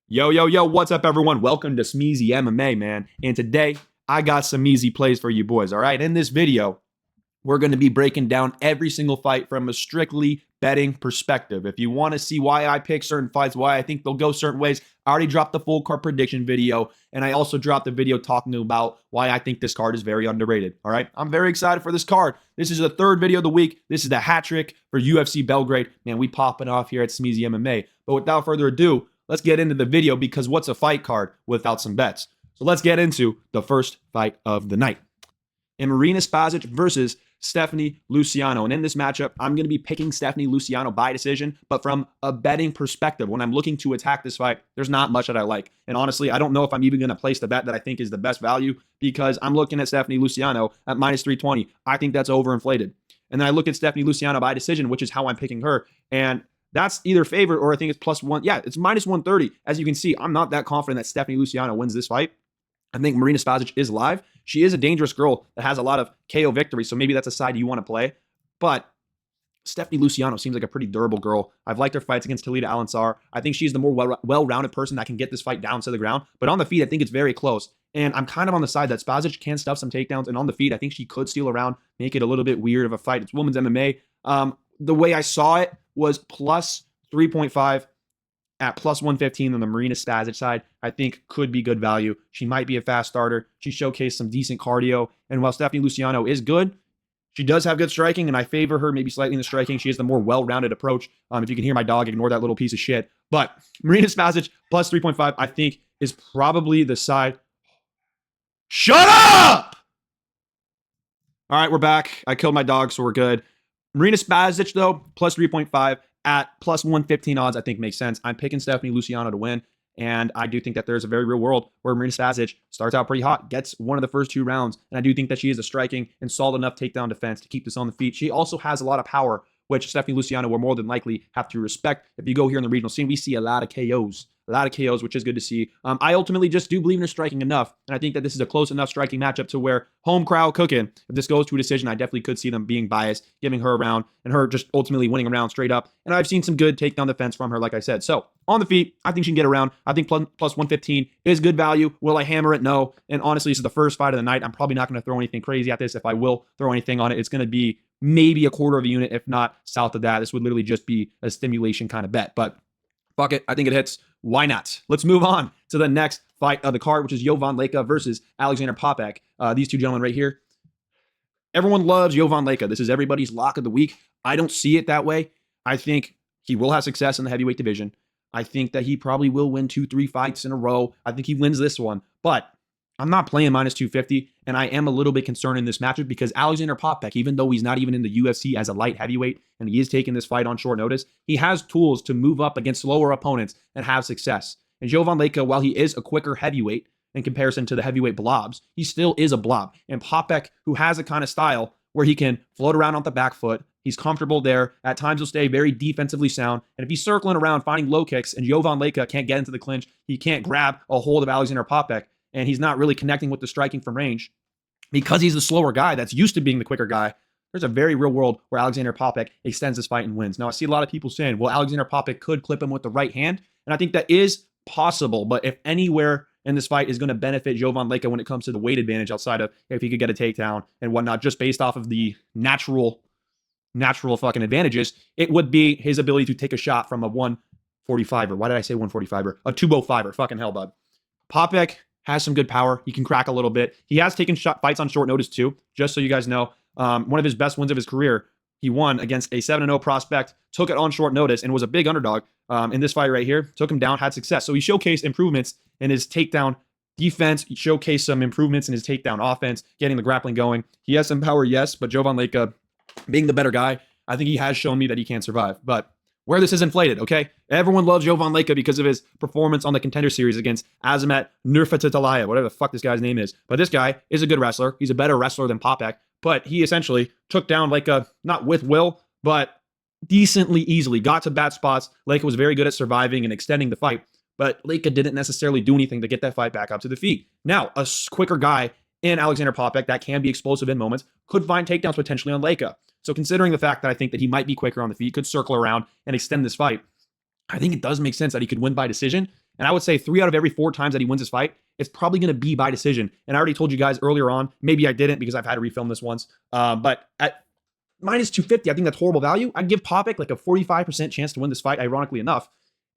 Yo, yo, yo, what's up, everyone? Welcome to Smeezy MMA, man. And today, I got some easy plays for you boys, all right? In this video, we're going to be breaking down every single fight from a strictly betting perspective. If you want to see why I pick certain fights, why I think they'll go certain ways, I already dropped the full card prediction video, and I also dropped a video talking about why I think this card is very underrated, all right? I'm very excited for this card. This is the third video of the week. This is the hat trick for UFC Belgrade. Man, we popping off here at Smeezy MMA. But without further ado, let's get into the video because what's a fight card without some bets? So let's get into the first fight of the night. In Marina Spasic versus Stephanie Luciano. And in this matchup, I'm going to be picking Stephanie Luciano by decision, but from a betting perspective, when I'm looking to attack this fight, there's not much that I like. And honestly, I don't know if I'm even going to place the bet that I think is the best value because I'm looking at Stephanie Luciano at minus 320. I think that's overinflated. And then I look at Stephanie Luciano by decision, which is how I'm picking her. And that's either favorite or I think it's plus one. Yeah, it's minus 130. As you can see, I'm not that confident that Stephanie Luciano wins this fight. I think Marina Spasic is live. She is a dangerous girl that has a lot of KO victories, so maybe that's a side you want to play. But Stephanie Luciano seems like a pretty durable girl. I've liked her fights against Talita Al-Ansar. I think she's the more well-rounded person that can get this fight down to the ground. But on the feet, I think it's very close. And I'm kind of on the side that Spasic can stuff some takedowns. And on the feet, I think she could steal around, make it a little bit weird of a fight. It's women's MMA. The way I saw it was plus 3.5 at plus 115 on the Marina Spasic side, I think could be good value. She might be a fast starter. She showcased some decent cardio. And while Stephanie Luciano is good, she does have good striking, and I favor her maybe slightly in the striking. She has the more well-rounded approach. If you can hear my dog, ignore that little piece of shit. But Marina Spasic plus 3.5, I think, is probably the side. Shut up! All right, we're back. I killed my dog, so we're good. Marina Spasic, though, plus 3.5. At plus 115 odds, I think makes sense. I'm picking Stephanie Luciano to win, and I do think that there's a very real world where Marina Spasic starts out pretty hot, gets one of the first two rounds, and I do think that she is a striking and solid enough takedown defense to keep this on the feet. She also has a lot of power, which Stephanie Luciano will more than likely have to respect. If you go here in the regional scene, we see a lot of KOs. Which is good to see. I ultimately just do believe in her striking enough, and I think that this is a close enough striking matchup to where home crowd cooking. If this goes to a decision, I definitely could see them being biased, giving her a round, and her just ultimately winning a round straight up. And I've seen some good takedown defense from her, like I said. So on the feet, I think she can get around. I think plus 115 is good value. Will I hammer it? No. And honestly, this is the first fight of the night. I'm probably not going to throw anything crazy at this. If I will throw anything on it, it's going to be maybe a quarter of a unit, if not south of that. This would literally just be a stimulation kind of bet. But fuck it. I think it hits. Why not? Let's move on to the next fight of the card, which is Jovan Leka versus Alexander Popek. These two gentlemen right here. Everyone loves Jovan Leka. This is everybody's lock of the week. I don't see it that way. I think he will have success in the heavyweight division. I think that he probably will win 2-3 fights in a row. I think he wins this one. But I'm not playing minus 250, and I am a little bit concerned in this matchup because Alexander Popek, even though he's not even in the UFC as a light heavyweight, and he is taking this fight on short notice, he has tools to move up against slower opponents and have success. And Jovan Leka, while he is a quicker heavyweight in comparison to the heavyweight blobs, he still is a blob. And Popek, who has a kind of style where he can float around on the back foot, he's comfortable there. At times, he'll stay very defensively sound. And if he's circling around, finding low kicks, and Jovan Leka can't get into the clinch, he can't grab a hold of Alexander Popek, and he's not really connecting with the striking from range, because he's the slower guy that's used to being the quicker guy, there's a very real world where Alexander Popek extends this fight and wins. Now, I see a lot of people saying, well, Alexander Popek could clip him with the right hand, and I think that is possible, but if anywhere in this fight is going to benefit Jovan Leka when it comes to the weight advantage outside of if he could get a takedown and whatnot, just based off of the natural fucking advantages, it would be his ability to take a shot from a 145er. Why did I say 145er? A 205er. Fucking hell, bud. Popek has some good power. He can crack a little bit. He has taken fights on short notice too, just so you guys know. One of his best wins of his career, he won against a 7-0 prospect, took it on short notice, and was a big underdog in this fight right here. Took him down, had success. So he showcased improvements in his takedown defense. He showcased some improvements in his takedown offense, getting the grappling going. He has some power, yes, but Jovan Leka, being the better guy, I think he has shown me that he can survive. But where this is inflated, okay? Everyone loves Jovan Leka because of his performance on the Contender Series against Azamat Nurmagomedov, whatever the fuck this guy's name is. But this guy is a good wrestler. He's a better wrestler than Popek, but he essentially took down Leka, not with will, but decently easily. Got to bad spots. Leka was very good at surviving and extending the fight, but Leka didn't necessarily do anything to get that fight back up to the feet. Now, a quicker guy in Alexander Popek that can be explosive in moments could find takedowns potentially on Leka. So considering the fact that I think that he might be quicker on the feet, could circle around and extend this fight, I think it does make sense that he could win by decision. And I would say 3 out of every 4 times that he wins his fight, it's probably going to be by decision. And I already told you guys earlier on, maybe I didn't because I've had to refilm this once. But at minus 250, I think that's horrible value. I'd give Popek like a 45% chance to win this fight, ironically enough.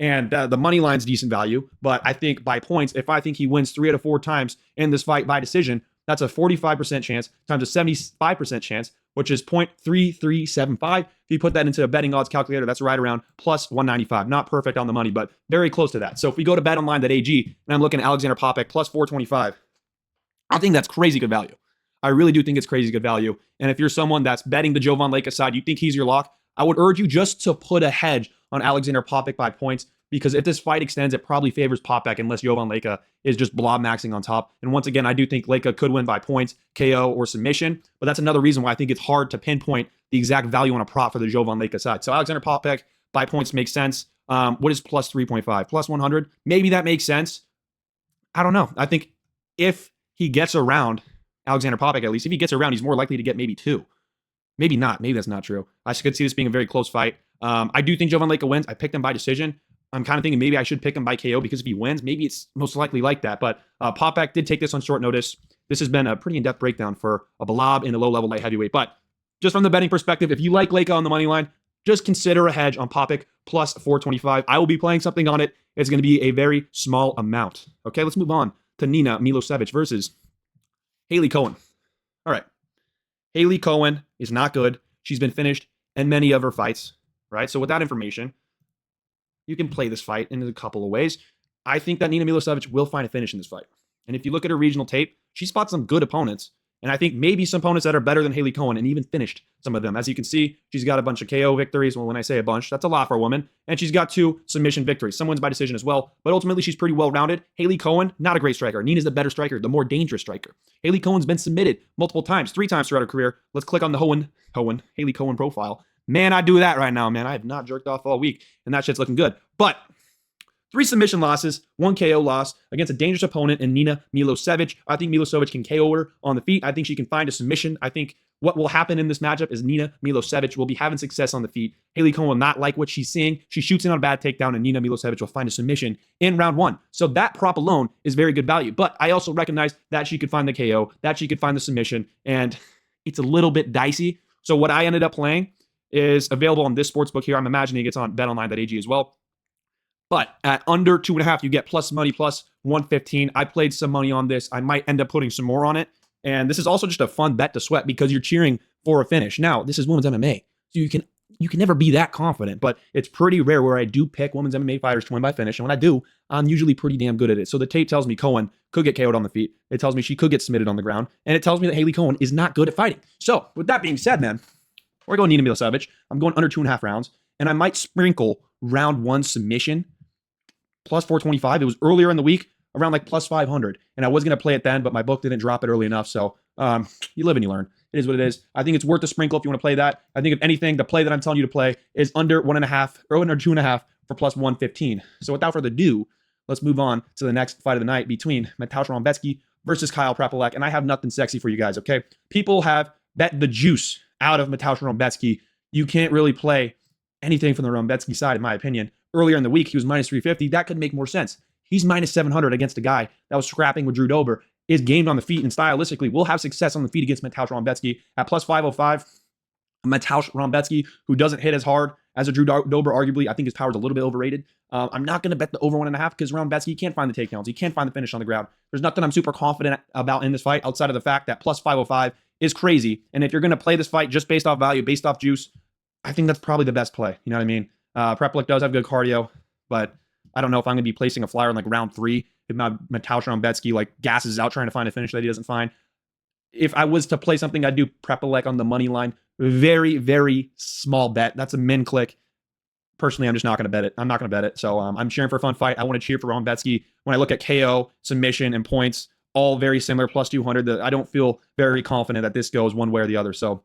And the money line's decent value. But I think by points, if I think he wins 3 out of 4 times in this fight by decision, that's a 45% chance times a 75% chance, which is 0.3375. If you put that into a betting odds calculator, that's right around plus 195. Not perfect on the money, but very close to that. So if we go to betonline.ag and I'm looking at Alexander Popek plus 425, I think that's crazy good value. I really do think it's crazy good value. And if you're someone that's betting the Jovan Leka side, you think he's your lock, I would urge you just to put a hedge on Alexander Popek by points, because if this fight extends, it probably favors Popek unless Jovan Leka is just blob maxing on top. And once again, I do think Leka could win by points, KO, or submission, but that's another reason why I think it's hard to pinpoint the exact value on a prop for the Jovan Leka side. So Alexander Popek by points makes sense. What is plus 3.5? Plus 100? Maybe that makes sense. I don't know. I think if he gets around Alexander Popek, at least, if he gets around, he's more likely to get maybe 2. Maybe not. Maybe that's not true. I could see this being a very close fight. I do think Jovan Leka wins. I picked him by decision. I'm kind of thinking maybe I should pick him by KO because if he wins, maybe it's most likely like that. But Popek did take this on short notice. This has been a pretty in-depth breakdown for a Balab in the low-level light heavyweight. But just from the betting perspective, if you like Leka on the money line, just consider a hedge on Popek plus 425. I will be playing something on it. It's going to be a very small amount. Okay, let's move on to Nina Milosevic versus Haley Cohen. All right. Haley Cohen is not good. She's been finished in many of her fights, right? So with that information, you can play this fight in a couple of ways. I think that Nina Milosevic will find a finish in this fight. And if you look at her regional tape, she's fought some good opponents. And I think maybe some opponents that are better than Haley Cohen and even finished some of them. As you can see, she's got a bunch of KO victories. Well, when I say a bunch, that's a lot for a woman. And she's got 2 submission victories. Some wins by decision as well. But ultimately, she's pretty well-rounded. Haley Cohen, not a great striker. Nina's the better striker, the more dangerous striker. Haley Cohen's been submitted multiple times, 3 times throughout her career. Let's click on the Haley Cohen profile. Man, I do that right now, man. I have not jerked off all week, and that shit's looking good. But 3 submission losses, 1 KO loss against a dangerous opponent in Nina Milosevic. I think Milosevic can KO her on the feet. I think she can find a submission. I think what will happen in this matchup is Nina Milosevic will be having success on the feet. Haley Cohen will not like what she's seeing. She shoots in on a bad takedown, and Nina Milosevic will find a submission in round 1. So that prop alone is very good value. But I also recognize that she could find the KO, that she could find the submission, and it's a little bit dicey. So what I ended up playing is available on this sportsbook here. I'm imagining it's on betonline.ag as well. But at under 2.5, you get plus money, plus 115. I played some money on this. I might end up putting some more on it. And this is also just a fun bet to sweat because you're cheering for a finish. Now, this is women's MMA, so you can never be that confident, but it's pretty rare where I do pick women's MMA fighters to win by finish. And when I do, I'm usually pretty damn good at it. So the tape tells me Cohen could get KO'd on the feet. It tells me she could get submitted on the ground. And it tells me that Haley Cohen is not good at fighting. So with that being said, man, we're going Nina Milosevic. I'm going under 2.5 rounds. And I might sprinkle round 1 submission plus 425. It was earlier in the week, around like plus 500. And I was going to play it then, but my book didn't drop it early enough. So you live and you learn. It is what it is. I think it's worth a sprinkle if you want to play that. I think if anything, the play that I'm telling you to play is under 1.5 or under 2.5 for plus 115. So without further ado, let's move on to the next fight of the night between Mateusz Rebecki versus Kyle Prepolak. And I have nothing sexy for you guys, okay? People have bet the juice out of Mateusz Rebecki. You can't really play anything from the Rebecki side, in my opinion. Earlier in the week, he was minus 350. That could make more sense. He's minus 700 against a guy that was scrapping with Drew Dober, is gamed on the feet, and stylistically will have success on the feet against Mateusz Rebecki at plus 505. Mateusz Rebecki, who doesn't hit as hard as a Drew Dober, arguably, I think his power is a little bit overrated. I'm not going to bet the over 1.5 because Rebecki can't find the takedowns. He can't find the finish on the ground. There's nothing I'm super confident about in this fight outside of the fact that plus 505 is crazy. And if you're going to play this fight just based off value, based off juice, I think that's probably the best play. You know what I mean? Prepolak does have good cardio, but I don't know if I'm going to be placing a flyer in like round 3 if Mateusz Rebecki like gasses out trying to find a finish that he doesn't find. If I was to play something, I'd do Prepolak on the money line. Very, very small bet. That's a min click. Personally, I'm just not going to bet it. I'm not going to bet it. So I'm cheering for a fun fight. I want to cheer for Rebecki. When I look at KO, submission, and points, all very similar, plus 200. I don't feel very confident that this goes one way or the other. So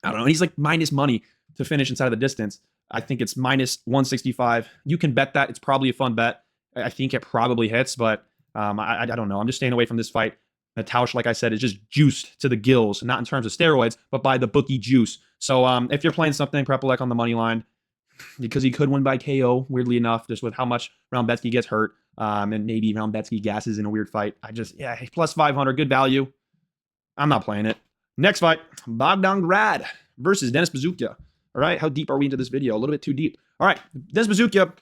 I don't know. He's like minus money to finish inside of the distance. I think it's minus 165. You can bet that. It's probably a fun bet. I think it probably hits, but I don't know. I'm just staying away from this fight. Mateusz, like I said, is just juiced to the gills, not in terms of steroids, but by the bookie juice. So if you're playing something, Prepolak on the money line, because he could win by KO, weirdly enough, just with how much Roundbetsky gets hurt. And maybe Roundbetsky gasses in a weird fight. Yeah, plus 500, good value. I'm not playing it. Next fight, Bogdan Grad versus Dennis Bazooka. All right, how deep are we into this video? A little bit too deep. All right, Dennis Bazooka,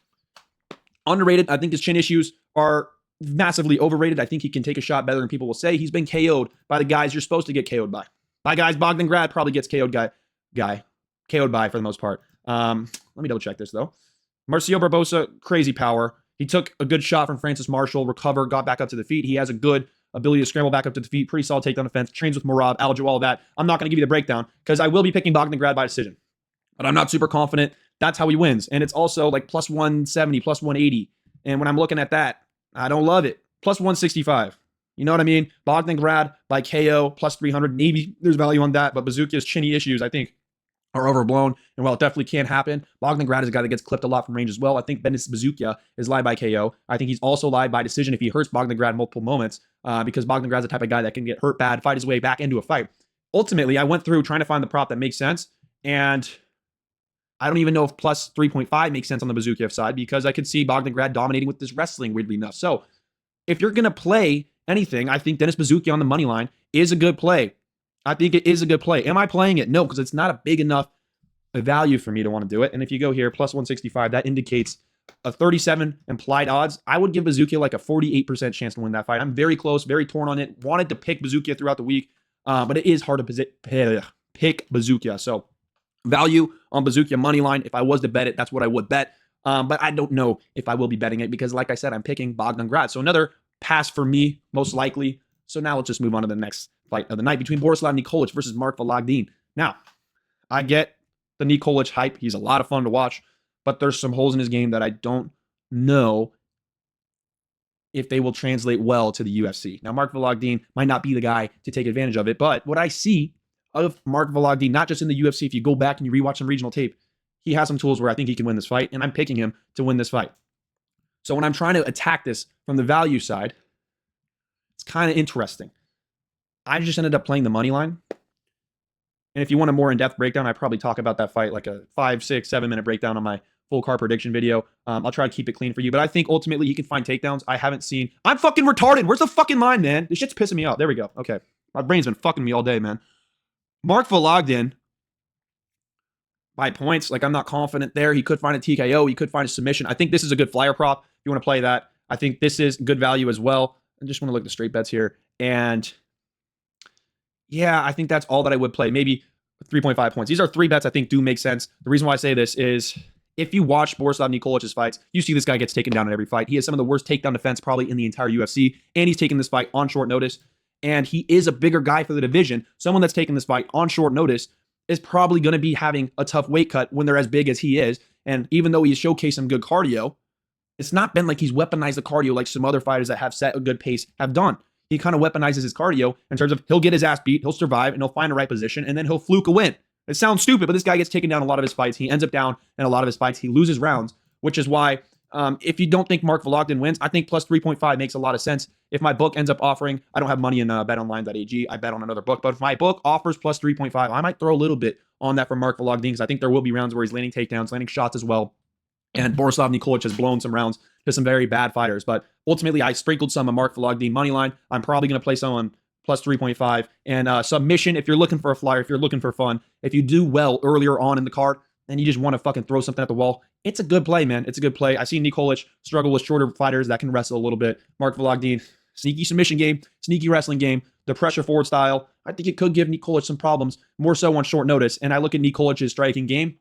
underrated. I think his chin issues are massively overrated. I think he can take a shot better than people will say. He's been KO'd by the guys you're supposed to get KO'd by. By guys, Bogdan Grad probably gets KO'd KO'd by for the most part. Let me double check this though. Marcio Barbosa, crazy power. He took a good shot from Francis Marshall, recovered, got back up to the feet. He has a good ability to scramble back up to the feet. Pretty solid takedown defense. Trains with Merab, Aljo, all of that. I'm not going to give you the breakdown because I will be picking Bogdan Grad by decision. But I'm not super confident that's how he wins. And it's also like plus 170, plus 180. And when I'm looking at that, I don't love it. Plus 165. You know what I mean? Bogdan Grad by KO, plus 300. Maybe there's value on that. But Bazooka's chinny issues, I think, are overblown. And while it definitely can happen, Bogdan Grad is a guy that gets clipped a lot from range as well. I think Dennis Bazooka is live by KO. I think he's also live by decision if he hurts Bogdan Grad multiple moments, because Bogdan Grad's the type of guy that can get hurt bad, fight his way back into a fight. Ultimately, I went through trying to find the prop that makes sense, and I don't even know if plus 3.5 makes sense on the Bazooka side because I could see Bogdan Grad dominating with this wrestling, weirdly enough. So if you're going to play anything, I think Dennis Bazooka on the money line is a good play. I think it is a good play. Am I playing it? No, because it's not a big enough value for me to want to do it. And if you go here, plus 165, that indicates a 37 implied odds. I would give Bazooka like a 48% chance to win that fight. I'm very close, very torn on it. Wanted to pick Bazooka throughout the week, but it is hard to pick Bazooka. So value on Bazooka money line. If I was to bet it, that's what I would bet. But I don't know if I will be betting it because, like I said, I'm picking Bogdan Grad. So another pass for me, most likely. So now let's just move on to the next fight of the night between Borislav Nikolic versus Mark Volagdin. Now, I get the Nikolic hype. He's a lot of fun to watch, but there's some holes in his game that I don't know if they will translate well to the UFC. Now, Mark Volagdin might not be the guy to take advantage of it, but what I see of Mark Volagdin, not just in the UFC, if you go back and you rewatch some regional tape, he has some tools where I think he can win this fight, and I'm picking him to win this fight. So when I'm trying to attack this from the value side, it's kind of interesting. I just ended up playing the money line. And if you want a more in-depth breakdown, I probably talk about that fight like a 5, 6, 7-minute breakdown on my full card prediction video. I'll try to keep it clean for you. But I think ultimately he can find takedowns. I haven't seen... I'm fucking retarded. Where's the fucking line, man? This shit's pissing me off. There we go. Okay. My brain's been fucking me all day, man. Mark Volagdin, by points, like I'm not confident there. He could find a TKO. He could find a submission. I think this is a good flyer prop. If you want to play that, I think this is good value as well. I just want to look at the straight bets here. And yeah, I think that's all that I would play. Maybe 3.5 points. These are three bets I think do make sense. The reason why I say this is if you watch Borislav Nikolic's fights, you see this guy gets taken down in every fight. He has some of the worst takedown defense probably in the entire UFC, and he's taking this fight on short notice. And he is a bigger guy for the division. Someone that's taking this fight on short notice is probably going to be having a tough weight cut when they're as big as he is. And even though he's showcased some good cardio, it's not been like he's weaponized the cardio like some other fighters that have set a good pace have done. He kind of weaponizes his cardio in terms of he'll get his ass beat, he'll survive, and he'll find the right position, and then he'll fluke a win. It sounds stupid, but this guy gets taken down a lot of his fights. He ends up down in a lot of his fights. He loses rounds, which is why if you don't think Mark Volagdin wins, I think plus 3.5 makes a lot of sense. If my book ends up offering, I don't have money in betonline.ag. I bet on another book. But if my book offers plus 3.5, I might throw a little bit on that for Mark Volagdin because I think there will be rounds where he's landing takedowns, landing shots as well. And Borislav Nikolic has blown some rounds to some very bad fighters. But ultimately, I sprinkled some of Mark Volagdin money line. I'm probably going to play some on plus 3.5. And submission, if you're looking for a flyer, if you're looking for fun, if you do well earlier on in the card, and you just want to fucking throw something at the wall, it's a good play, man. It's a good play. I see Nikolic struggle with shorter fighters that can wrestle a little bit. Mark Volagdin, sneaky submission game, sneaky wrestling game, the pressure forward style. I think it could give Nikolic some problems, more so on short notice. And I look at Nikolic's striking game.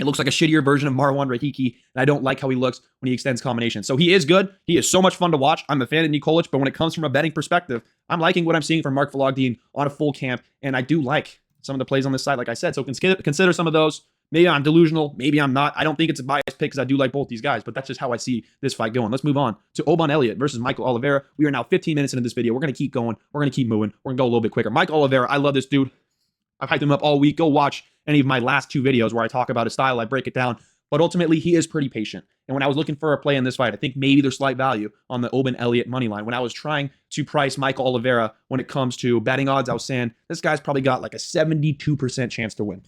It looks like a shittier version of Marwan Rahiki, and I don't like how he looks when he extends combinations. So he is good. He is so much fun to watch. I'm a fan of Nikolic, but when it comes from a betting perspective, I'm liking what I'm seeing from Mark Volagdin on a full camp, and I do like some of the plays on this side, like I said. So consider some of those. Maybe I'm delusional. Maybe I'm not. I don't think it's a biased pick because I do like both these guys, but that's just how I see this fight going. Let's move on to Oban Elliott versus Michael Oliveira. We are now 15 minutes into this video. We're going to keep going. We're going to keep moving. We're going to go a little bit quicker. Michael Oliveira, I love this dude. I've hyped him up all week. Go watch any of my last two videos where I talk about his style. I break it down. But ultimately, he is pretty patient. And when I was looking for a play in this fight, I think maybe there's slight value on the Oban Elliott money line. When I was trying to price Michael Oliveira when it comes to betting odds, I was saying this guy's probably got like a 72% chance to win.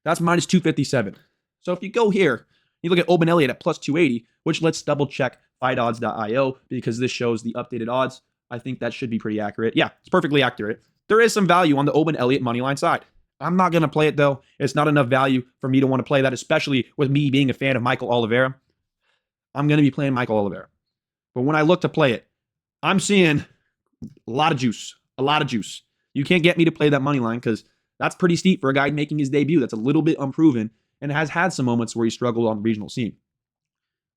That's minus 257. So if you go here, you look at Oban Elliott at plus 280, which let's double check fightodds.io because this shows the updated odds. I think that should be pretty accurate. Yeah, it's perfectly accurate. There is some value on the Oban Elliott moneyline side. I'm not going to play it though. It's not enough value for me to want to play that, especially with me being a fan of Michael Oliveira. I'm going to be playing Michael Oliveira. But when I look to play it, I'm seeing a lot of juice. A lot of juice. You can't get me to play that money line because that's pretty steep for a guy making his debut. That's a little bit unproven and has had some moments where he struggled on the regional scene.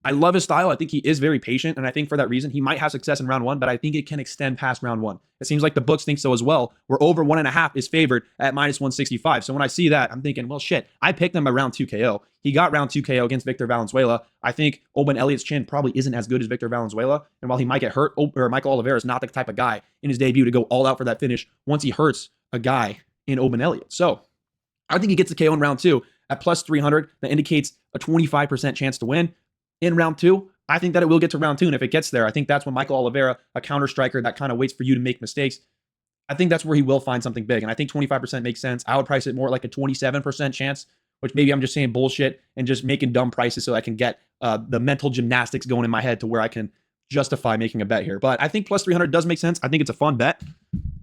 I love his style. I think he is very patient, and I think for that reason, he might have success in round one, but I think it can extend past round one. It seems like the books think so as well, where over 1.5 is favored at minus 165. So when I see that, I'm thinking, well, shit, I picked him by round 2 KO. He got round 2 KO against Victor Valenzuela. I think Oban Elliott's chin probably isn't as good as Victor Valenzuela, and while he might get hurt, or Michael Oliveira is not the type of guy in his debut to go all out for that finish once he hurts a guy in Oban Elliott. So I think he gets the KO in round 2 at plus 300. That indicates a 25% chance to win in round 2. I think that it will get to round 2, and if it gets there, I think that's when Michael Oliveira, a counter striker that kind of waits for you to make mistakes, I think that's where he will find something big, and I think 25% makes sense. I would price it more like a 27% chance, which maybe I'm just saying bullshit and just making dumb prices so I can get the mental gymnastics going in my head to where I can justify making a bet here. But I think plus 300 does make sense. I think it's a fun bet,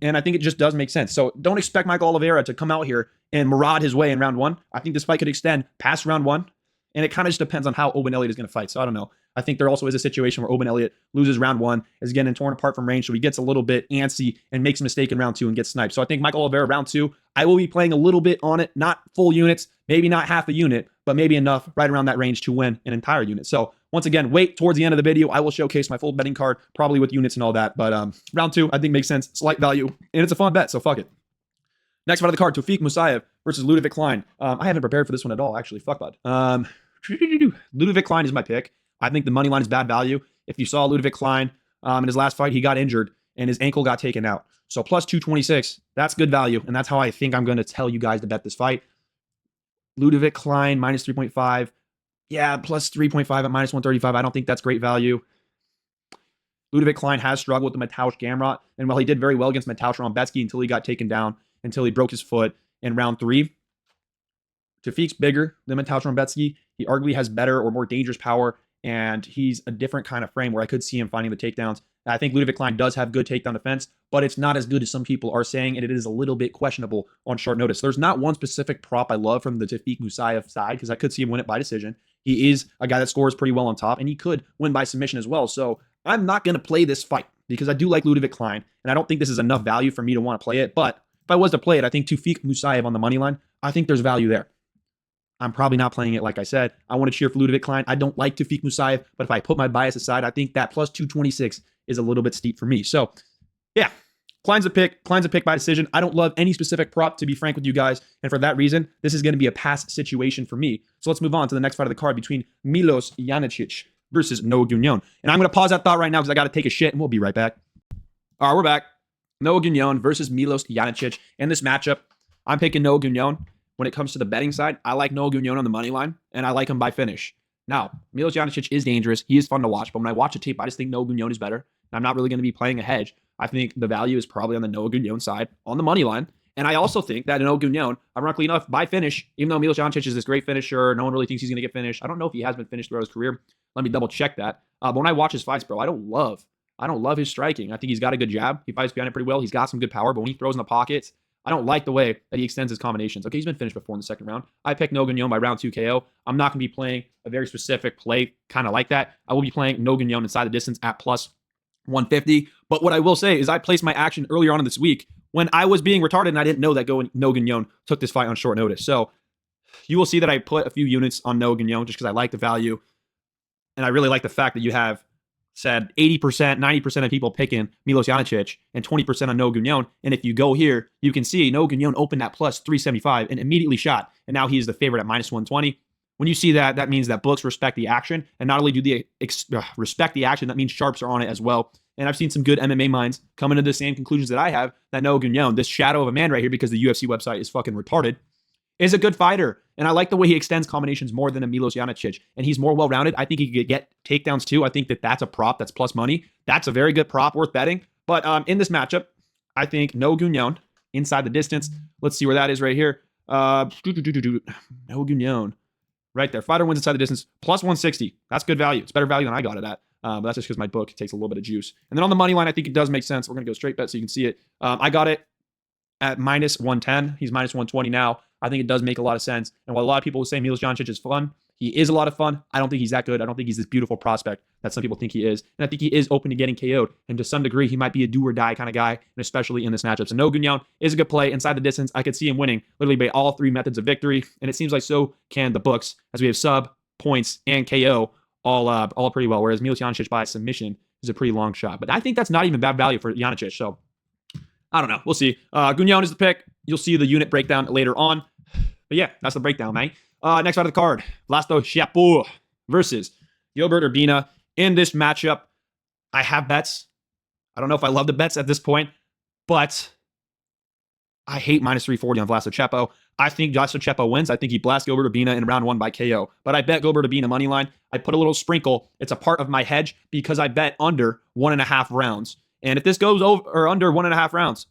and I think it just does make sense. So don't expect Michael Oliveira to come out here and maraud his way in round 1. I think this fight could extend past round 1. And it kind of just depends on how Oban Elliott is going to fight. So I don't know. I think there also is a situation where Oban Elliott loses round 1, is getting torn apart from range, so he gets a little bit antsy and makes a mistake in round 2 and gets sniped. So I think Michael Oliveira round 2, I will be playing a little bit on it, not full units, maybe not half a unit, but maybe enough right around that range to win an entire unit. So once again, wait towards the end of the video. I will showcase my full betting card, probably with units and all that. But round 2, I think makes sense, slight value, and it's a fun bet, so fuck it. Next fight of the card, Tofik Musayev versus Ludovic Klein. I haven't prepared for this one at all, actually. Fuck bud. Ludovic Klein is my pick. I think the money line is bad value. If you saw Ludovic Klein in his last fight, he got injured and his ankle got taken out. So plus 226, that's good value. And that's how I think I'm going to tell you guys to bet this fight. Ludovic Klein minus 3.5. Yeah, plus 3.5 at minus 135. I don't think that's great value. Ludovic Klein has struggled with the Mateusz Gamrot. And while he did very well against Mateusz Rambetsky until he got taken down, until he broke his foot in round 3, Tofik's bigger than Mateusz Rambetsky. He arguably has better or more dangerous power, and he's a different kind of frame where I could see him finding the takedowns. I think Ludovic Klein does have good takedown defense, but it's not as good as some people are saying, and it is a little bit questionable on short notice. There's not one specific prop I love from the Tofik Musayev side because I could see him win it by decision. He is a guy that scores pretty well on top, and he could win by submission as well. So I'm not going to play this fight because I do like Ludovic Klein, and I don't think this is enough value for me to want to play it. But if I was to play it, I think Tofik Musayev on the money line, I think there's value there. I'm probably not playing it like I said. I want to cheer for Ludovic Klein. I don't like Tofik Musayev, but if I put my bias aside, I think that plus 226 is a little bit steep for me. So, yeah, Klein's a pick. Klein's a pick by decision. I don't love any specific prop, to be frank with you guys, and for that reason, this is going to be a pass situation for me. So let's move on to the next fight of the card between Milos Janicic versus Noah Gagnon. And I'm going to pause that thought right now because I got to take a shit, and we'll be right back. All right, we're back. Noah Gagnon versus Milos Janicic. In this matchup, I'm picking Noah Gagnon. When it comes to the betting side, I like Noah Gagnon on the money line, and I like him by finish. Now, Milos Janicic is dangerous. He is fun to watch, but when I watch the tape, I just think Noah Gagnon is better. I'm not really going to be playing a hedge. I think the value is probably on the Noah Gagnon side on the money line. And I also think that Noah Gagnon, ironically enough, by finish, even though Milos Janicic is this great finisher, no one really thinks he's going to get finished. I don't know if he has been finished throughout his career. Let me double check that. But when I watch his fights, bro, I don't love his striking. I think he's got a good jab. He fights behind it pretty well. He's got some good power, but when he throws in the pockets, I don't like the way that he extends his combinations. Okay, he's been finished before in the second round. I picked Noah Gagnon by round 2 KO. I'm not going to be playing a very specific play kind of like that. I will be playing Noah Gagnon inside the distance at plus 150. But what I will say is I placed my action earlier on in this week when I was being retarded and I didn't know that Noah Gagnon took this fight on short notice. So you will see that I put a few units on Noah Gagnon just because I like the value. And I really like the fact that you have said 80%, 90% of people picking Milos Janicic and 20% on Noah Gagnon. And if you go here, you can see Noah Gagnon opened at plus 375 and immediately shot. And now he's the favorite at minus 120. When you see that, that means that books respect the action. And not only do they respect the action, that means sharps are on it as well. And I've seen some good MMA minds coming to the same conclusions that I have, that Noah Gagnon, this shadow of a man right here, because the UFC website is fucking retarded, is a good fighter. And I like the way he extends combinations more than a Milos Janicic. And he's more well-rounded. I think he could get takedowns too. I think that that's a prop that's plus money. That's a very good prop worth betting. But in this matchup, I think Noah Gagnon inside the distance. Let's see where that is right here. Noah Gagnon. right there. Fighter wins inside the distance, plus 160. That's good value. It's better value than I got it at. But that's just because my book takes a little bit of juice. And then on the money line, I think it does make sense. We're going to go straight bet so you can see it. I got it at minus 110. He's minus 120 now. I think it does make a lot of sense. And while a lot of people will say Milos Jancic is fun, he is a lot of fun. I don't think he's that good. I don't think he's this beautiful prospect that some people think he is. And I think he is open to getting KO'd. And to some degree, he might be a do or die kind of guy, and especially in this matchup. So no, Gunyan is a good play inside the distance. I could see him winning literally by all three methods of victory. And it seems like so can the books, as we have sub, points, and KO all pretty well. Whereas Milos Jancic by submission is a pretty long shot. But I think that's not even bad value for Jancic. So I don't know. We'll see. Gunyan is the pick. You'll see the unit breakdown later on. But yeah, that's the breakdown, man. Next out of the card, Vlasto Chapeau versus Gilbert Urbina. In this matchup, I have bets. I don't know if I love the bets at this point, but I hate minus 340 on Vlasto Chapeau. I think Vlasto Chapeau wins. I think he blasts Gilbert Urbina in round 1 by KO. But I bet Gilbert Urbina money line. I put a little sprinkle. It's a part of my hedge because I bet under 1.5 rounds. And if this goes over or under 1.5 rounds,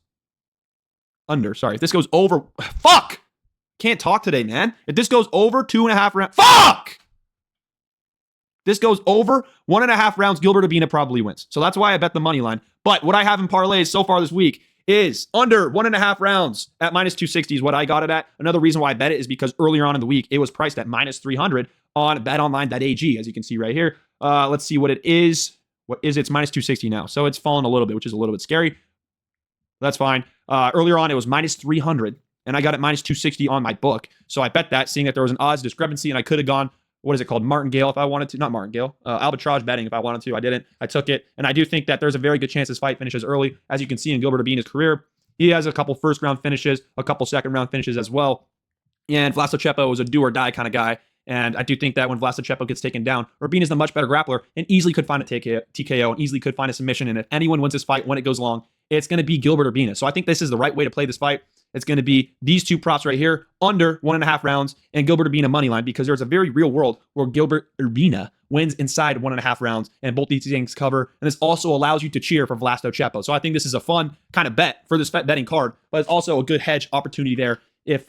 if this goes over, fuck! Can't talk today, man. If this goes over 2.5 rounds, fuck! This goes over 1.5 rounds, Gilbert Urbina probably wins. So that's why I bet the money line. But what I have in parlays so far this week is under 1.5 rounds at minus 260 is what I got it at. Another reason why I bet it is because earlier on in the week, it was priced at minus 300 on betonline.ag, as you can see right here. Let's see what it is. What is it? It's minus 260 now. So it's fallen a little bit, which is a little bit scary. That's fine. Earlier on, it was minus 300, and I got it minus 260 on my book. So I bet that, seeing that there was an odds discrepancy, and I could have gone, what is it called? Martingale if I wanted to. Not Martingale. Albatross betting if I wanted to. I didn't. I took it. And I do think that there's a very good chance this fight finishes early. As you can see in Gilbert Urbina's career, he has a couple first-round finishes, a couple second-round finishes as well. And Vlasto Chapeau was a do-or-die kind of guy. And I do think that when Vlasto Chapeau gets taken down, Urbina's the much better grappler and easily could find a TKO and easily could find a submission. And if anyone wins this fight when it goes long, it's going to be Gilbert Urbina. So I think this is the right way to play this fight. It's going to be these two props right here, under 1.5 rounds, and Gilbert Urbina money line, because there's a very real world where Gilbert Urbina wins inside 1.5 rounds, and both these things cover. And this also allows you to cheer for Vlasto Chapeau. So I think this is a fun kind of bet for this betting card, but it's also a good hedge opportunity there if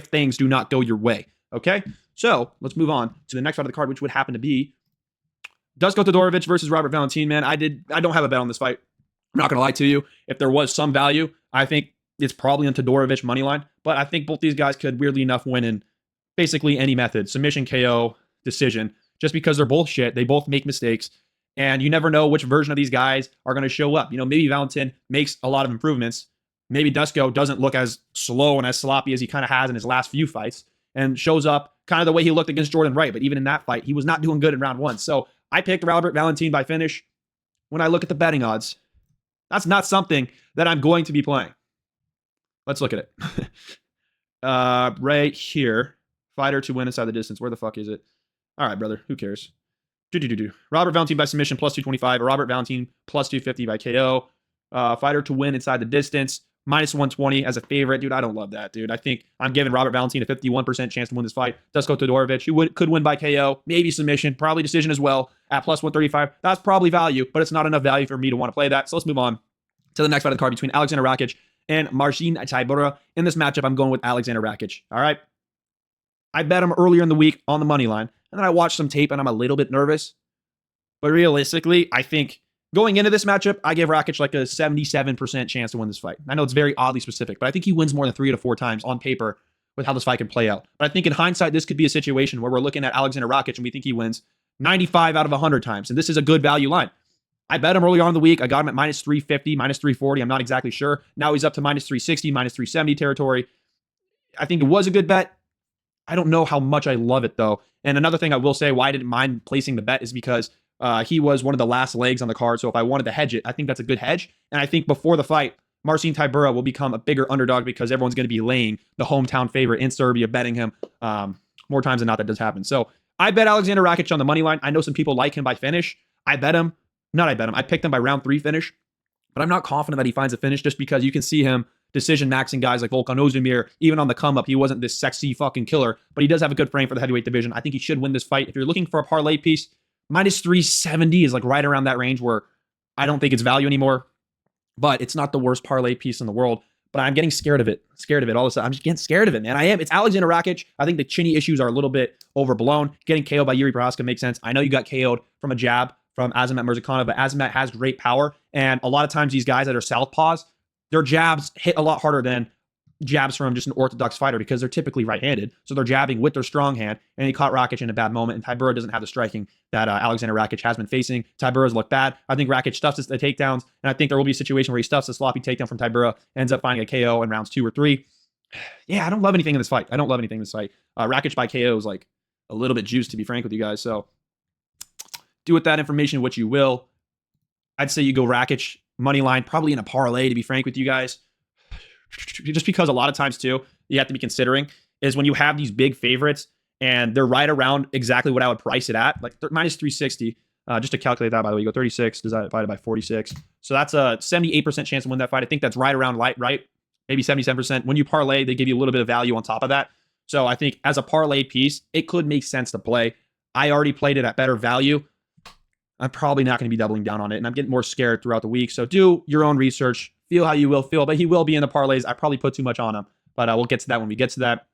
things do not go your way. Okay, so let's move on to the next side of the card, which would happen to be Dusko Todorovic versus Robert Valentin. Man, I don't have a bet on this fight. I'm not going to lie to you. If there was some value, I think it's probably on Todorovic money line. But I think both these guys could weirdly enough win in basically any method. Submission, KO, decision. Just because they're both shit. They both make mistakes. And you never know which version of these guys are going to show up. You know, maybe Valentin makes a lot of improvements. Maybe Dusko doesn't look as slow and as sloppy as he kind of has in his last few fights and shows up kind of the way he looked against Jordan Wright. But even in that fight, he was not doing good in round 1. So I picked Robert Valentin by finish. When I look at the betting odds, that's not something that I'm going to be playing. Let's look at it. Right here. Fighter to win inside the distance. Where the fuck is it? All right, brother. Who cares? Robert Valentin by submission plus 225. Or Robert Valentin plus 250 by KO. Fighter to win inside the distance. Minus 120 as a favorite. Dude, I don't love that, dude. I think I'm giving Robert Valentin a 51% chance to win this fight. Dusko Todorovic, who could win by KO. Maybe submission. Probably decision as well at plus 135. That's probably value, but it's not enough value for me to want to play that. So let's move on to the next fight of the card between Alexander Rakic and Marcin Tybura. In this matchup, I'm going with Alexander Rakic. All right. I bet him earlier in the week on the money line, and then I watched some tape, and I'm a little bit nervous. But realistically, I think going into this matchup, I give Rakic like a 77% chance to win this fight. I know it's very oddly specific, but I think he wins more than 3 to 4 times on paper with how this fight can play out. But I think in hindsight, this could be a situation where we're looking at Alexander Rakic and we think he wins 95 out of 100 times. And this is a good value line. I bet him early on in the week. I got him at minus 350, minus 340. I'm not exactly sure. Now he's up to minus 360, minus 370 territory. I think it was a good bet. I don't know how much I love it, though. And another thing I will say why I didn't mind placing the bet is because he was one of the last legs on the card. So if I wanted to hedge it, I think that's a good hedge. And I think before the fight, Marcin Tybura will become a bigger underdog because everyone's going to be laying the hometown favorite in Serbia, betting him more times than not that does happen. So I bet Alexander Rakic on the money line. I know some people like him by finish. I picked him by round 3 finish, but I'm not confident that he finds a finish just because you can see him decision maxing guys like Volkan Ozdemir. Even on the come up, he wasn't this sexy fucking killer, but he does have a good frame for the heavyweight division. I think he should win this fight. If you're looking for a parlay piece, minus 370 is like right around that range where I don't think it's value anymore, but it's not the worst parlay piece in the world. but I'm getting scared of it. Scared of it all of a sudden. I'm just getting scared of it, man. I am. It's Alexander Rakic. I think the chinny issues are a little bit overblown. Getting KO'd by Yuri Prohaska makes sense. I know you got KO'd from a jab from Azamat Murzakanov, but Azamat has great power. And a lot of times these guys that are southpaws, their jabs hit a lot harder than jabs from just an orthodox fighter because they're typically right-handed. So they're jabbing with their strong hand, and he caught Rakic in a bad moment, and Tybura doesn't have the striking that Alexander Rakic has been facing. Tybura's looked bad. I think Rakic stuffs the takedowns, and I think there will be a situation where he stuffs a sloppy takedown from Tybura, ends up finding a KO in rounds 2 or 3. Yeah, I don't love anything in this fight. I don't love anything in this fight. Rakic by KO is like a little bit juiced, to be frank with you guys. So do with that information what you will. I'd say you go Rakic money line, probably in a parlay, to be frank with you guys. Just because a lot of times too, you have to be considering is when you have these big favorites and they're right around exactly what I would price it at, like minus 360. Just to calculate that, by the way, you go 36 divided by 46. So that's a 78% chance to win that fight. I think that's right around right? Maybe 77%. When you parlay, they give you a little bit of value on top of that. So I think as a parlay piece, it could make sense to play. I already played it at better value. I'm probably not going to be doubling down on it, and I'm getting more scared throughout the week. So do your own research. Feel how you will feel, but he will be in the parlays. I probably put too much on him, but we'll get to that when we get to that.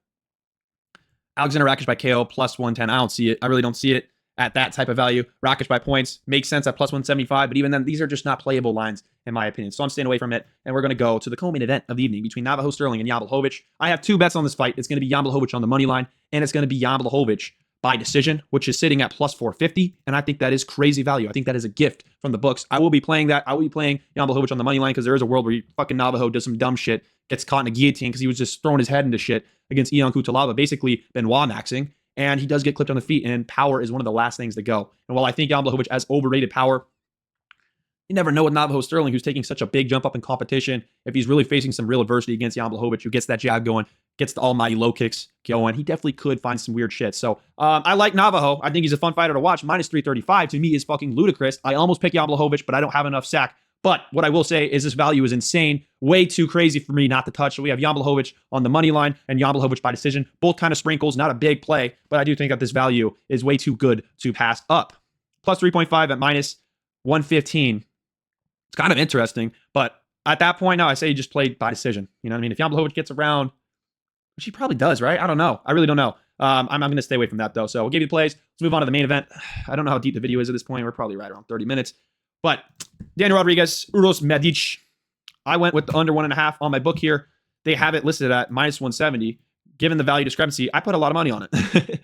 Alexander Rakic by KO plus 110. I don't see it. I really don't see it at that type of value. Rakic by points makes sense at plus 175, but even then, these are just not playable lines in my opinion. So I'm staying away from it, and we're going to go to the co-main event of the evening between Navajo Sterling and Jan Blachowicz. I have 2 bets on this fight. It's going to be Jan Blachowicz on the money line, and it's going to be Jan Blachowicz by decision, which is sitting at plus 450, and I think that is crazy value. I think that is a gift from the books. I will be playing that. I will be playing Jan Blachowicz on the money line because there is a world where fucking Navajo does some dumb shit, gets caught in a guillotine because he was just throwing his head into shit against Ion Kutalaba, basically Benoit maxing, and he does get clipped on the feet, and power is one of the last things to go. And while I think Jan Blachowicz has overrated power, you never know with Navajo Sterling, who's taking such a big jump up in competition, if he's really facing some real adversity against Jan Blachowicz, who gets that jab going, gets the almighty low kicks going, he definitely could find some weird shit. So I like Navajo. I think he's a fun fighter to watch. Minus 335 to me is fucking ludicrous. I almost picked Jan Blachowicz, but I don't have enough sack. But what I will say is this value is insane. Way too crazy for me not to touch. So we have Jan Blachowicz on the money line and Jan Blachowicz by decision. Both kind of sprinkles, not a big play, but I do think that this value is way too good to pass up. Plus 3.5 at minus 115. It's kind of interesting, but at that point now, I say you just play by decision. You know what I mean? If Jan Blachowicz gets around, which he probably does, right? I don't know. I really don't know. I'm going to stay away from that, though. So we'll give you the plays. Let's move on to the main event. I don't know how deep the video is at this point. We're probably right around 30 minutes. But Daniel Rodriguez, Uros Medic. I went with the under 1.5 on my book here. They have it listed at minus 170. Given the value discrepancy, I put a lot of money on it.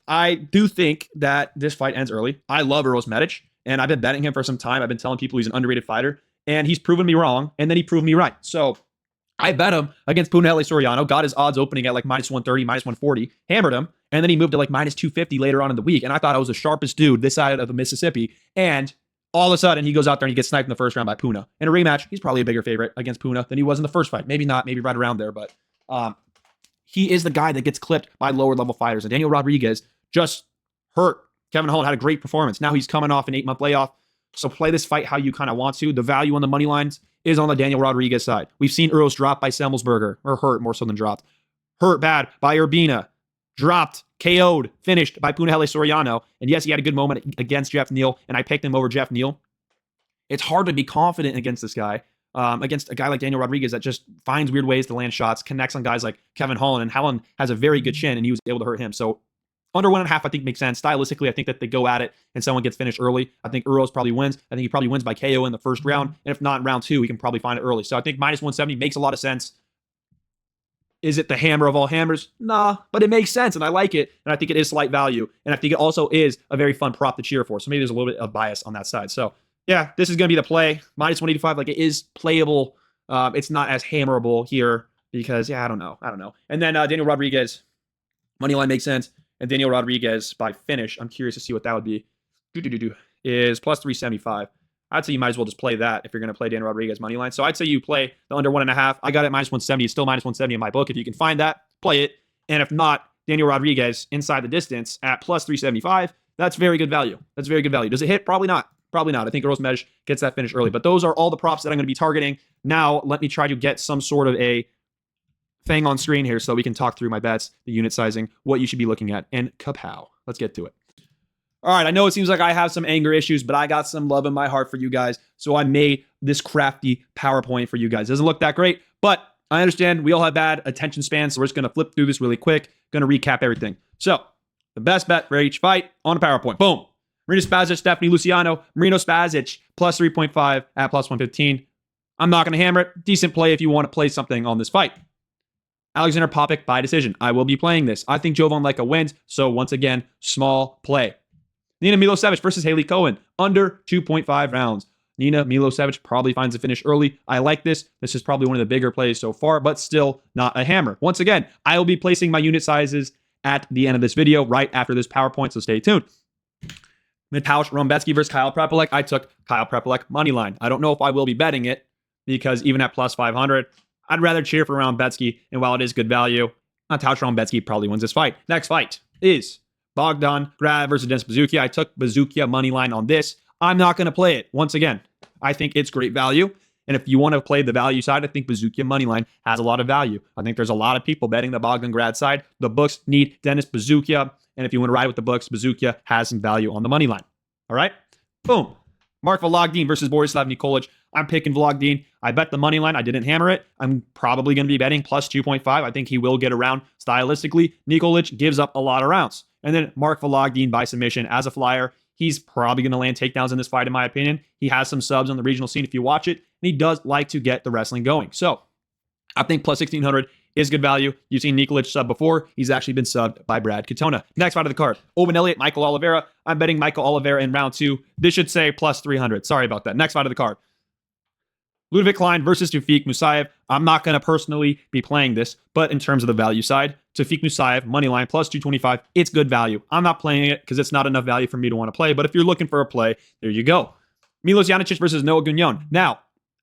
I do think that this fight ends early. I love Uros Medic, and I've been betting him for some time. I've been telling people he's an underrated fighter, and he's proven me wrong, and then he proved me right. So I bet him against Punahele Soriano, got his odds opening at like minus 130, minus 140, hammered him, and then he moved to like minus 250 later on in the week, and I thought I was the sharpest dude this side of the Mississippi, and all of a sudden he goes out there and he gets sniped in the first round by Puna. In a rematch, he's probably a bigger favorite against Puna than he was in the first fight. Maybe not, maybe right around there, but he is the guy that gets clipped by lower level fighters, and Daniel Rodriguez just hurt. Kevin Holland had a great performance. Now he's coming off an 8-month layoff. So play this fight how you kind of want to. The value on the money lines is on the Daniel Rodriguez side. We've seen Uros drop by Semmelsberger, or hurt more so than dropped. Hurt bad by Urbina. Dropped, KO'd, finished by Punahele Soriano. And yes, he had a good moment against Jeff Neal, and I picked him over Jeff Neal. It's hard to be confident against this guy, against a guy like Daniel Rodriguez that just finds weird ways to land shots, connects on guys like Kevin Holland, and Holland has a very good chin, and he was able to hurt him. So under 1.5, I think makes sense. Stylistically, I think that they go at it and someone gets finished early. I think Uros probably wins. I think he probably wins by KO in the first round. And if not in round 2, he can probably find it early. So I think minus 170 makes a lot of sense. Is it the hammer of all hammers? Nah, but it makes sense and I like it. And I think it is slight value. And I think it also is a very fun prop to cheer for. So maybe there's a little bit of bias on that side. So yeah, this is going to be the play. Minus 185, like it is playable. It's not as hammerable here because, yeah, I don't know. And then Daniel Rodriguez, money line makes sense. And Daniel Rodriguez by finish, I'm curious to see what that would be, is plus 375. I'd say you might as well just play that if you're going to play Daniel Rodriguez money line. So I'd say you play the under 1.5. I got it minus 170. It's still minus 170 in my book. If you can find that, play it. And if not, Daniel Rodriguez inside the distance at plus 375. That's very good value. That's very good value. Does it hit? Probably not. Probably not. I think Uros Medic gets that finish early. But those are all the props that I'm going to be targeting. Now, let me try to get some sort of a thing on screen here so we can talk through my bets, the unit sizing, what you should be looking at, and kapow. Let's get to it. All right, I know it seems like I have some anger issues, but I got some love in my heart for you guys, so I made this crafty PowerPoint for you guys. Doesn't look that great, but I understand we all have bad attention spans, so we're just going to flip through this really quick. Going to recap everything. So, the best bet for each fight on a PowerPoint. Boom. Marino Spazic, Stephanie Luciano. Marino Spazic, plus 3.5 at plus 115. I'm not going to hammer it. Decent play if you want to play something on this fight. Alexander Popik by decision. I will be playing this. I think Jovan Leka wins, so once again, small play. Nina Milosevic versus Haley Cohen, under 2.5 rounds. Nina Milosevic probably finds a finish early. I like this. This is probably one of the bigger plays so far, but still not a hammer. Once again, I will be placing my unit sizes at the end of this video, right after this PowerPoint, so stay tuned. Mateusz Rombetsky versus Kyle Prepolek. I took Kyle Prepolek money line. I don't know if I will be betting it, because even at plus 500, I'd rather cheer for Rombetsky, and while it is good value, Mateusz Rombetsky probably wins this fight. Next fight is Bogdan Grad versus Denis Buzukja. I took Buzukja money line on this. I'm not going to play it. Once again, I think it's great value. And if you want to play the value side, I think Buzukja money line has a lot of value. I think there's a lot of people betting the Bogdan Grad side. The books need Denis Buzukja. And if you want to ride with the books, Buzukja has some value on the money line. All right? Boom. Mark Vologdin versus Borislav Nikolic. I'm picking Vologdin. I bet the money line. I didn't hammer it. I'm probably going to be betting plus 2.5. I think he will get around stylistically. Nikolic gives up a lot of rounds. And then Mark Vologdin by submission as a flyer. He's probably going to land takedowns in this fight, in my opinion. He has some subs on the regional scene if you watch it, and he does like to get the wrestling going. So I think plus 1,600 is good value. You've seen Nikolic sub before. He's actually been subbed by Brad Katona. Next fight of the card, Owen Elliott, Michael Oliveira. I'm betting Michael Oliveira in round 2. This should say plus 300. Sorry about that. Next fight of the card, Ludwig Klein versus Tufik Musayev. I'm not going to personally be playing this, but in terms of the value side, Tufik Musayev, money line, plus 225. It's good value. I'm not playing it because it's not enough value for me to want to play, but if you're looking for a play, there you go. Milos Janicic versus Noah Gugnon. Now,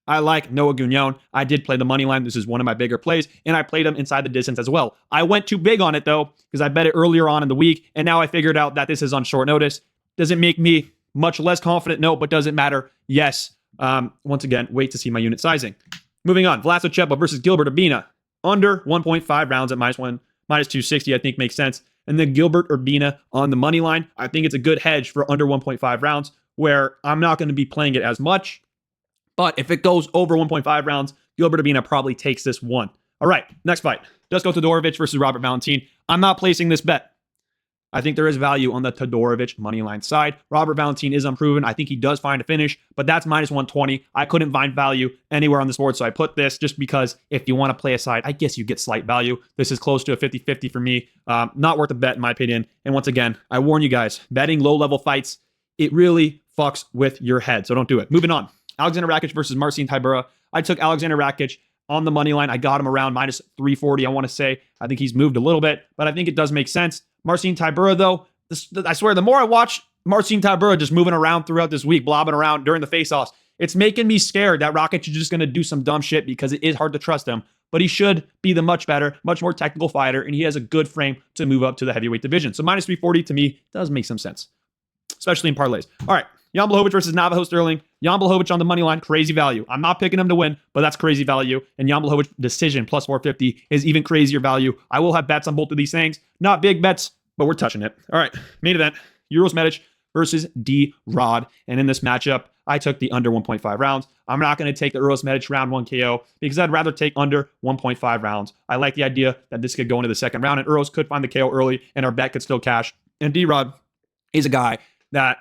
I like Noah Gugnon. I did play the money line. This is one of my bigger plays, and I played him inside the distance as well. I went too big on it, though, because I bet it earlier on in the week, and now I figured out that this is on short notice. Does it make me much less confident? No, but does it matter? Yes. Once again, wait to see my unit sizing. Moving on, Vlasto Chepa versus Gilbert Urbina. Under 1.5 rounds at minus 260, I think makes sense. And then Gilbert Urbina on the money line. I think it's a good hedge for under 1.5 rounds, where I'm not going to be playing it as much. But if it goes over 1.5 rounds, Gilbert Urbina probably takes this one. All right, next fight. Dusko Todorovic versus Robert Valentin. I'm not placing this bet. I think there is value on the Todorovic money line side. Robert Valentin is unproven. I think he does find a finish, but that's minus 120. I couldn't find value anywhere on this board, so I put this just because if you want to play a side, I guess you get slight value. This is close to a 50-50 for me. Not worth a bet in my opinion. And once again, I warn you guys, betting low-level fights, it really fucks with your head, so don't do it. Moving on. Alexander Rakic versus Marcin Tybura. I took Alexander Rakic on the money line. I got him around minus 340, I want to say. I think he's moved a little bit, but I think it does make sense. Marcin Tybura, though, I swear, the more I watch Marcin Tybura just moving around throughout this week, blobbing around during the face-offs, it's making me scared that Rakic is just going to do some dumb shit because it is hard to trust him. But he should be the much better, much more technical fighter, and he has a good frame to move up to the heavyweight division. So minus 340 to me does make some sense, especially in parlays. All right, Jan Blachowicz versus Navajo Sterling. Jan Blachowicz on the money line, crazy value. I'm not picking him to win, but that's crazy value. And Jan Blachowicz decision plus 450 is even crazier value. I will have bets on both of these things. Not big bets, but we're touching it. All right, main event, Uros Medic versus D-Rod. And in this matchup, I took the under 1.5 rounds. I'm not going to take the Uros Medic round 1 KO because I'd rather take under 1.5 rounds. I like the idea that this could go into the second round and Uros could find the KO early and our bet could still cash. And D-Rod is a guy that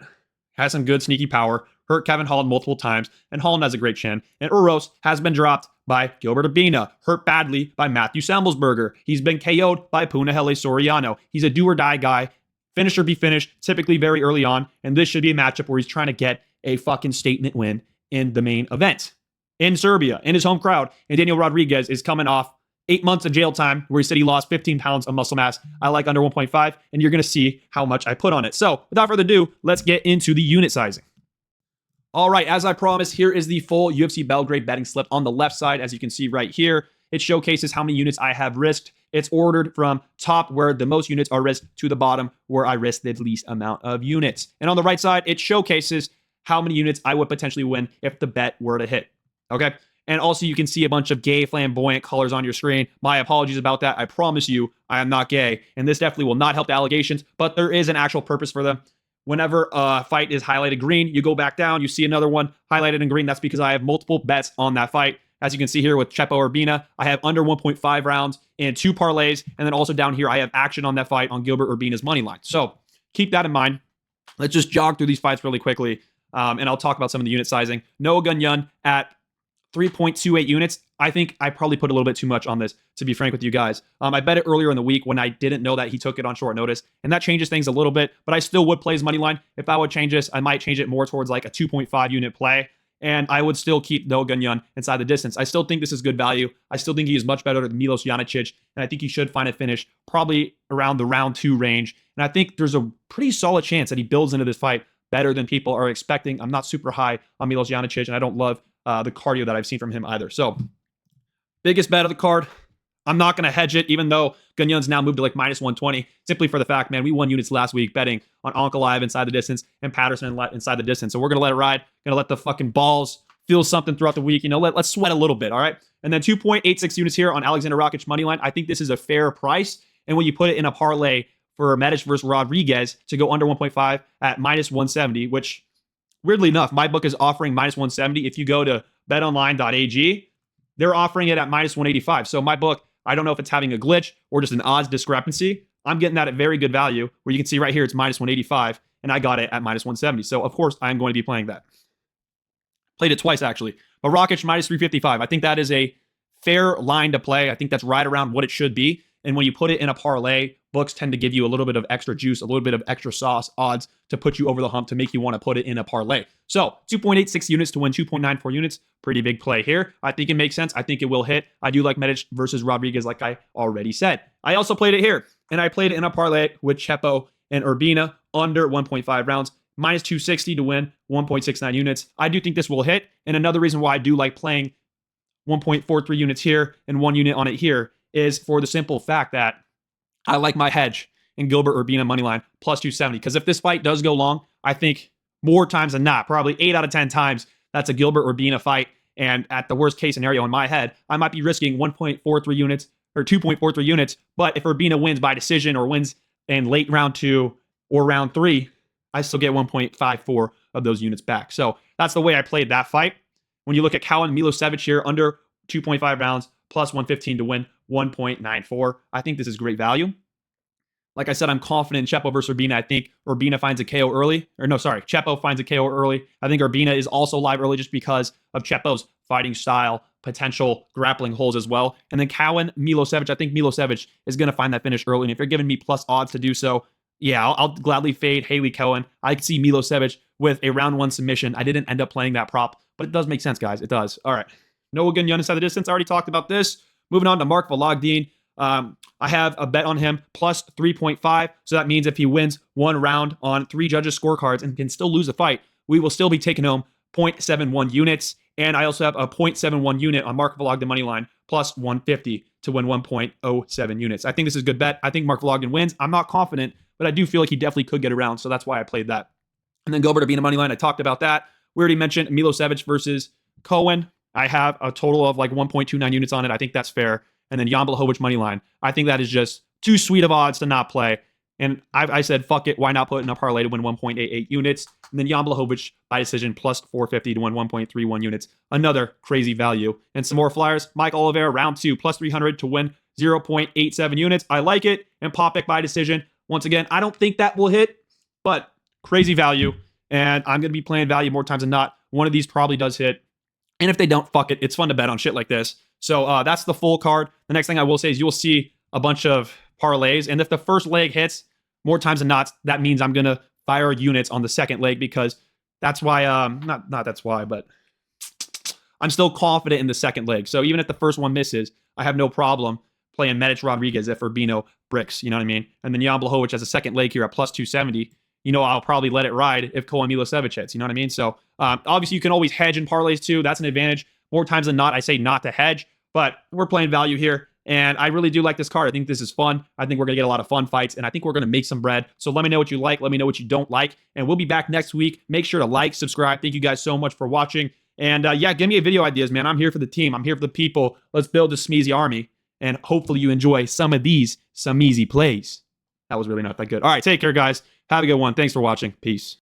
has some good sneaky power, hurt Kevin Holland multiple times, and Holland has a great chin. And Uros has been dropped by Gilbert Urbina, hurt badly by Matthew Sambelsberger. He's been KO'd by Punahele Soriano. He's a do-or-die guy, finish or be finished, typically very early on, and this should be a matchup where he's trying to get a fucking statement win in the main event. In Serbia, in his home crowd, and Daniel Rodriguez is coming off 8 months of jail time where he said he lost 15 pounds of muscle mass. I like under 1.5, and you're going to see how much I put on it. So without further ado, let's get into the unit sizing. All right, as I promised, here is the full UFC Belgrade betting slip on the left side. As you can see right here, it showcases how many units I have risked. It's ordered from top where the most units are risked to the bottom where I risked the least amount of units. And on the right side, it showcases how many units I would potentially win if the bet were to hit. Okay? And also you can see a bunch of gay flamboyant colors on your screen. My apologies about that. I promise you I am not gay. And this definitely will not help the allegations, but there is an actual purpose for them. Whenever a fight is highlighted green, you go back down, you see another one highlighted in green. That's because I have multiple bets on that fight. As you can see here with Chepo Urbina, I have under 1.5 rounds and 2 parlays. And then also down here, I have action on that fight on Gilbert Urbina's money line. So keep that in mind. Let's just jog through these fights really quickly. And I'll talk about some of the unit sizing. Noah Gunyan at 3.28 units. I think I probably put a little bit too much on this, to be frank with you guys. I bet it earlier in the week when I didn't know that he took it on short notice, and that changes things a little bit, but I still would play his money line. If I would change this, I might change it more towards like a 2.5 unit play, and I would still keep Noah Gunyan inside the distance. I still think this is good value. I still think he is much better than Milos Janicic, and I think he should find a finish probably around the round 2 range. And I think there's a pretty solid chance that he builds into this fight better than people are expecting. I'm not super high on Milos Janicic, and I don't love the cardio that I've seen from him either. So, biggest bet of the card. I'm not going to hedge it, even though Gunyan's now moved to like minus 120, simply for the fact, man, we won units last week betting on Ankalaev inside the distance and Patterson inside the distance. So we're going to let it ride. Going to let the fucking balls feel something throughout the week. You know, let's sweat a little bit, all right? And then 2.86 units here on Alexander Rakic money line. I think this is a fair price. And when you put it in a parlay for Medic versus Rodriguez to go under 1.5 at minus 170, which weirdly enough, my book is offering minus 170. If you go to betonline.ag, they're offering it at minus 185. So my book, I don't know if it's having a glitch or just an odds discrepancy. I'm getting that at very good value, where you can see right here, it's minus 185, and I got it at minus 170. So of course, I'm going to be playing that. Played it twice, actually. But Rakic minus 355. I think that is a fair line to play. I think that's right around what it should be. And when you put it in a parlay, books tend to give you a little bit of extra juice, a little bit of extra sauce odds to put you over the hump to make you want to put it in a parlay. So 2.86 units to win 2.94 units. Pretty big play here. I think it makes sense. I think it will hit. I do like Medic versus Rodriguez, like I already said. I also played it here, and I played it in a parlay with Chepo and Urbina under 1.5 rounds, minus 260 to win 1.69 units. I do think this will hit. And another reason why I do like playing 1.43 units here and 1 unit on it here is for the simple fact that I like my hedge in Gilbert Urbina moneyline plus 270. Because if this fight does go long, I think more times than not, probably 8 out of 10 times, that's a Gilbert Urbina fight. And at the worst case scenario in my head, I might be risking 1.43 units or 2.43 units. But if Urbina wins by decision or wins in late round 2 or round 3, I still get 1.54 of those units back. So that's the way I played that fight. When you look at Cowan Milosevic here, under 2.5 rounds, plus 115 to win 1.94. I think this is great value. Like I said, I'm confident in Chepo versus Urbina. I think Urbina finds a KO early. Chepo finds a KO early. I think Urbina is also live early just because of Chepo's fighting style, potential grappling holes as well. And then Cowan Milosevic, I think Milosevic is going to find that finish early. And if you're giving me plus odds to do so, yeah, I'll gladly fade Haley Cohen. I could see Milosevic with a round 1 submission. I didn't end up playing that prop, but it does make sense, guys. It does. All right. Noah Gunyan inside the distance. I already talked about this. Moving on to Mark Vologdin. I have a bet on him plus 3.5. So that means if he wins 1 round on 3 judges' scorecards and can still lose a fight, we will still be taking home 0.71 units. And I also have a 0.71 unit on Mark Vologdin money line plus 150 to win 1.07 units. I think this is a good bet. I think Mark Vologdin wins. I'm not confident, but I do feel like he definitely could get around. So that's why I played that. And then Gilbert Urbina money line. I talked about that. We already mentioned Milosevic versus Cohen. I have a total of like 1.29 units on it. I think that's fair. And then Jan Blachowicz money line. I think that is just too sweet of odds to not play. And I said, fuck it. Why not put in a parlay to win 1.88 units? And then Jan Blachowicz by decision plus 450 to win 1.31 units. Another crazy value. And some more flyers. Mike Oliveira round 2 plus 300 to win 0.87 units. I like it. And Popek by decision. Once again, I don't think that will hit, but crazy value. And I'm going to be playing value more times than not. One of these probably does hit. And if they don't, fuck it. It's fun to bet on shit like this. So that's the full card. The next thing I will say is you'll see a bunch of parlays. And if the first leg hits more times than not, that means I'm going to fire units on the second leg because that's why, not that's why, but I'm still confident in the second leg. So even if the first one misses, I have no problem playing Medic Rodriguez if Urbino bricks. You know what I mean? And then Jan Blachowicz has a second leg here at plus 270. You know, I'll probably let it ride if Koen Milosevic hits. You know what I mean? So obviously you can always hedge in parlays too. That's an advantage. More times than not, I say not to hedge, but we're playing value here. And I really do like this card. I think this is fun. I think we're going to get a lot of fun fights, and I think we're going to make some bread. So let me know what you like. Let me know what you don't like. And we'll be back next week. Make sure to like, subscribe. Thank you guys so much for watching. And yeah, give me video ideas, man. I'm here for the team. I'm here for the people. Let's build a Smeezy army. And hopefully you enjoy some of these easy plays. That was really not that good. All right, take care, guys. Have a good one. Thanks for watching. Peace.